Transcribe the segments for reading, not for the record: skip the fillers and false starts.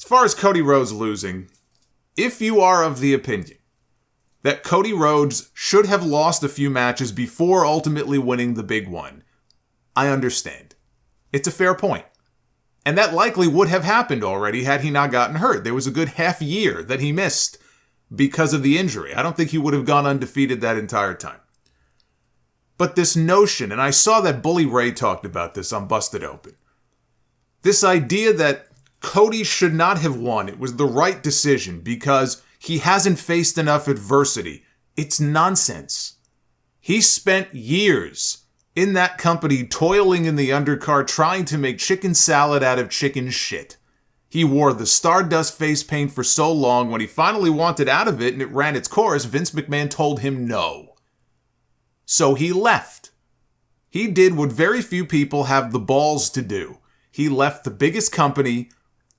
As far as Cody Rhodes losing, if you are of the opinion that Cody Rhodes should have lost a few matches before ultimately winning the big one, I understand. It's a fair point. And that likely would have happened already had he not gotten hurt. There was a good half year that he missed because of the injury. I don't think he would have gone undefeated that entire time. But this notion, and I saw that Bully Ray talked about this on Busted Open, this idea that Cody should not have won, it was the right decision because he hasn't faced enough adversity. It's nonsense. He spent years in that company toiling in the undercard trying to make chicken salad out of chicken shit. He wore the Stardust face paint for so long, when he finally wanted out of it and it ran its course, Vince McMahon told him no. So he left. He did what very few people have the balls to do. He left the biggest company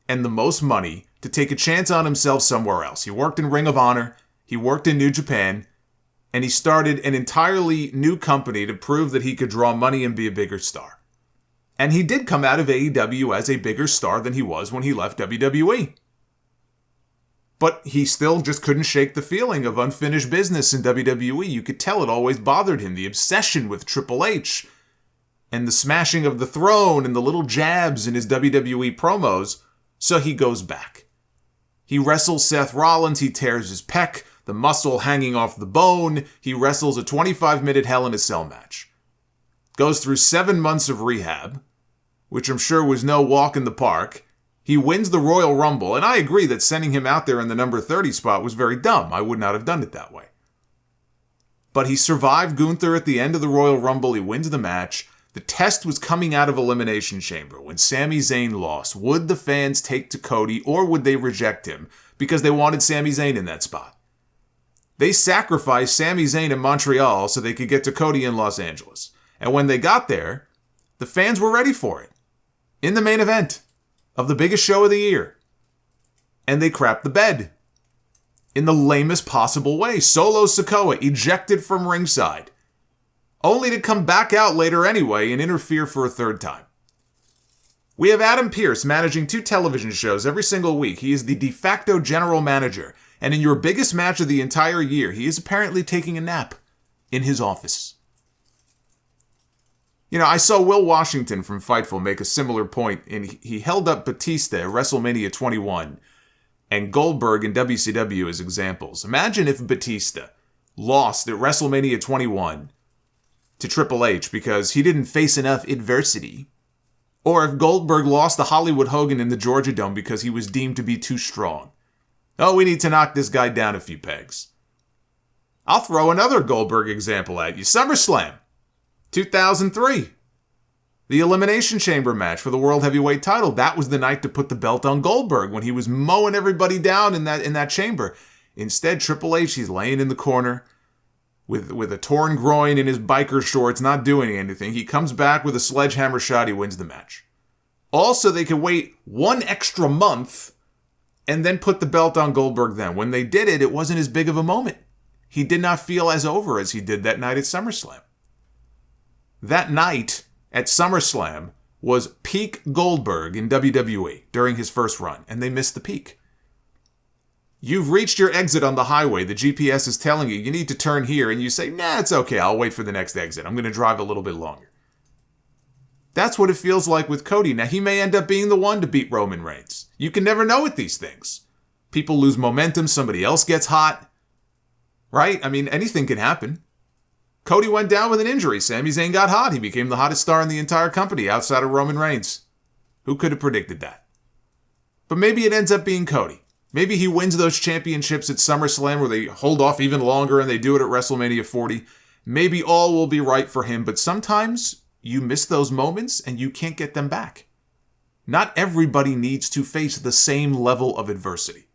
and the most money to take a chance on himself somewhere else. He worked in Ring of Honor, he worked in New Japan, and he started an entirely new company to prove that he could draw money and be a bigger star. And he did come out of AEW as a bigger star than he was when he left WWE. But he still just couldn't shake the feeling of unfinished business in WWE. You could tell it always bothered him. The obsession with Triple H and the smashing of the throne and the little jabs in his WWE promos. So he goes back. He wrestles Seth Rollins. He tears his pec, the muscle hanging off the bone. He wrestles a 25-minute Hell in a Cell match. Goes through 7 months of rehab, which I'm sure was no walk in the park. He wins the Royal Rumble, and I agree that sending him out there in the number 30 spot was very dumb. I would not have done it that way. But he survived Gunther at the end of the Royal Rumble. He wins the match. The test was coming out of Elimination Chamber when Sami Zayn lost. Would the fans take to Cody, or would they reject him because they wanted Sami Zayn in that spot? They sacrificed Sami Zayn in Montreal so they could get to Cody in Los Angeles. And when they got there, the fans were ready for it. In the main event of the biggest show of the year. And they crapped the bed. In the lamest possible way. Solo Sikoa ejected from ringside. Only to come back out later anyway and interfere for a third time. We have Adam Pearce managing 2 television shows every single week. He is the de facto general manager. And in your biggest match of the entire year, he is apparently taking a nap in his office. You know, I saw Will Washington from Fightful make a similar point, and he held up Batista at WrestleMania 21 and Goldberg in WCW as examples. Imagine if Batista lost at WrestleMania 21 to Triple H because he didn't face enough adversity. Or if Goldberg lost to Hollywood Hogan in the Georgia Dome because he was deemed to be too strong. Oh, we need to knock this guy down a few pegs. I'll throw another Goldberg example at you. SummerSlam, 2003. The Elimination Chamber match for the World Heavyweight title. That was the night to put the belt on Goldberg when he was mowing everybody down in that chamber. Instead, Triple H, he's laying in the corner with a torn groin in his biker shorts, not doing anything. He comes back with a sledgehammer shot. He wins the match. Also, they could wait 1 extra month and then put the belt on Goldberg then. When they did it, it wasn't as big of a moment. He did not feel as over as he did that night at SummerSlam. That night at SummerSlam was peak Goldberg in WWE during his first run, and they missed the peak. You've reached your exit on the highway. The GPS is telling you need to turn here, and you say, nah, it's okay. I'll wait for the next exit. I'm going to drive a little bit longer. That's what it feels like with Cody. Now, he may end up being the one to beat Roman Reigns. You can never know with these things. People lose momentum. Somebody else gets hot. Right? I mean, anything can happen. Cody went down with an injury. Sami Zayn got hot. He became the hottest star in the entire company outside of Roman Reigns. Who could have predicted that? But maybe it ends up being Cody. Maybe he wins those championships at SummerSlam where they hold off even longer and they do it at WrestleMania 40. Maybe all will be right for him, but sometimes you miss those moments and you can't get them back. Not everybody needs to face the same level of adversity.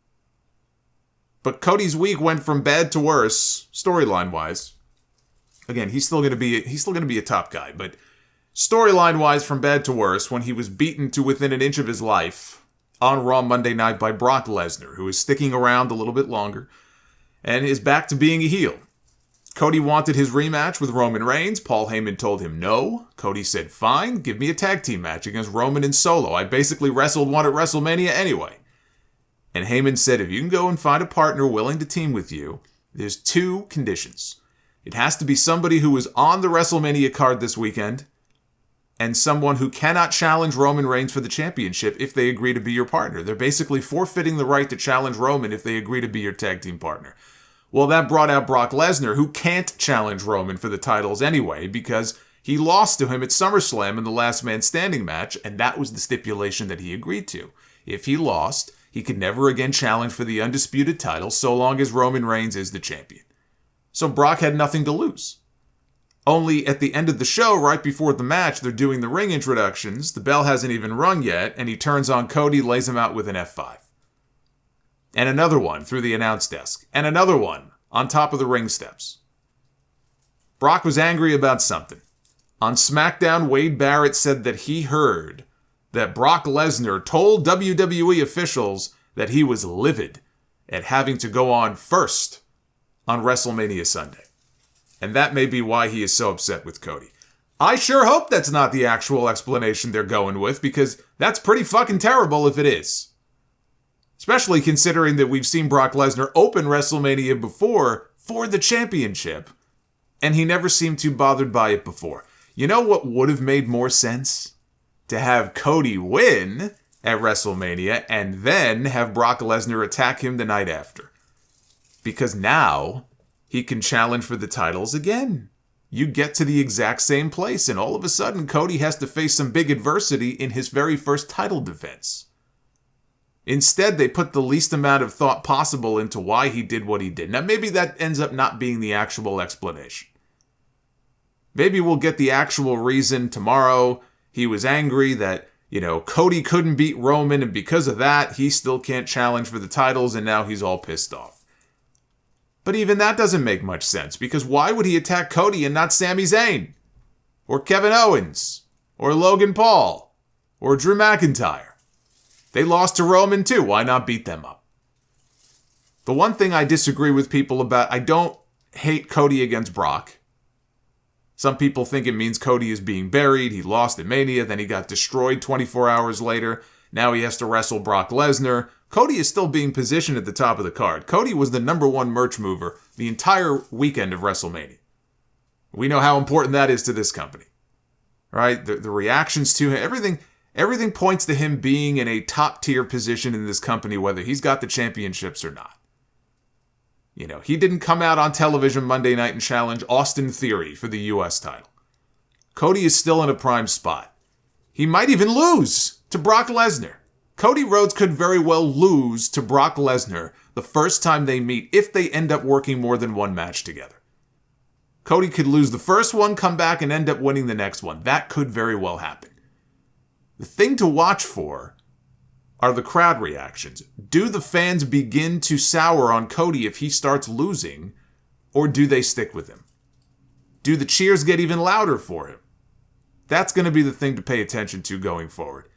But Cody's week went from bad to worse, storyline-wise. Again, he's still going to be a top guy, but storyline-wise from bad to worse when he was beaten to within an inch of his life on Raw Monday night by Brock Lesnar, who is sticking around a little bit longer and is back to being a heel. Cody wanted his rematch with Roman Reigns. Paul Heyman told him no. Cody said, fine, give me a tag team match against Roman and Solo. I basically wrestled one at WrestleMania anyway. And Heyman said, if you can go and find a partner willing to team with you, there's 2 conditions. It has to be somebody who is on the WrestleMania card this weekend, and someone who cannot challenge Roman Reigns for the championship if they agree to be your partner. They're basically forfeiting the right to challenge Roman if they agree to be your tag team partner. Well, that brought out Brock Lesnar, who can't challenge Roman for the titles anyway, because he lost to him at SummerSlam in the Last Man Standing match, and that was the stipulation that he agreed to. If he lost, he could never again challenge for the undisputed title so long as Roman Reigns is the champion. So Brock had nothing to lose. Only at the end of the show, right before the match, they're doing the ring introductions. The bell hasn't even rung yet, and he turns on Cody, lays him out with an F5. And another one through the announce desk. And another one on top of the ring steps. Brock was angry about something. On SmackDown, Wade Barrett said that he heard that Brock Lesnar told WWE officials that he was livid at having to go on first on WrestleMania Sunday. And that may be why he is so upset with Cody. I sure hope that's not the actual explanation they're going with, because that's pretty fucking terrible if it is. Especially considering that we've seen Brock Lesnar open WrestleMania before for the championship, and he never seemed too bothered by it before. You know what would have made more sense? To have Cody win at WrestleMania and then have Brock Lesnar attack him the night after. Because now he can challenge for the titles again. You get to the exact same place, and all of a sudden Cody has to face some big adversity in his very first title defense. Instead, they put the least amount of thought possible into why he did what he did. Now, maybe that ends up not being the actual explanation. Maybe we'll get the actual reason tomorrow. He was angry that, Cody couldn't beat Roman, and because of that, he still can't challenge for the titles, and now he's all pissed off. But even that doesn't make much sense, because why would he attack Cody and not Sami Zayn? Or Kevin Owens? Or Logan Paul? Or Drew McIntyre? They lost to Roman too. Why not beat them up? The one thing I disagree with people about, I don't hate Cody against Brock. Some people think it means Cody is being buried. He lost at Mania, then he got destroyed 24 hours later. Now he has to wrestle Brock Lesnar. Cody is still being positioned at the top of the card. Cody was the #1 merch mover the entire weekend of WrestleMania. We know how important that is to this company. Right? The reactions to him, everything points to him being in a top-tier position in this company, whether he's got the championships or not. He didn't come out on television Monday night and challenge Austin Theory for the U.S. title. Cody is still in a prime spot. He might even lose to Brock Lesnar. Cody Rhodes could very well lose to Brock Lesnar the first time they meet if they end up working more than one match together. Cody could lose the first one, come back, and end up winning the next one. That could very well happen. The thing to watch for are the crowd reactions. Do the fans begin to sour on Cody if he starts losing, or do they stick with him? Do the cheers get even louder for him? That's going to be the thing to pay attention to going forward.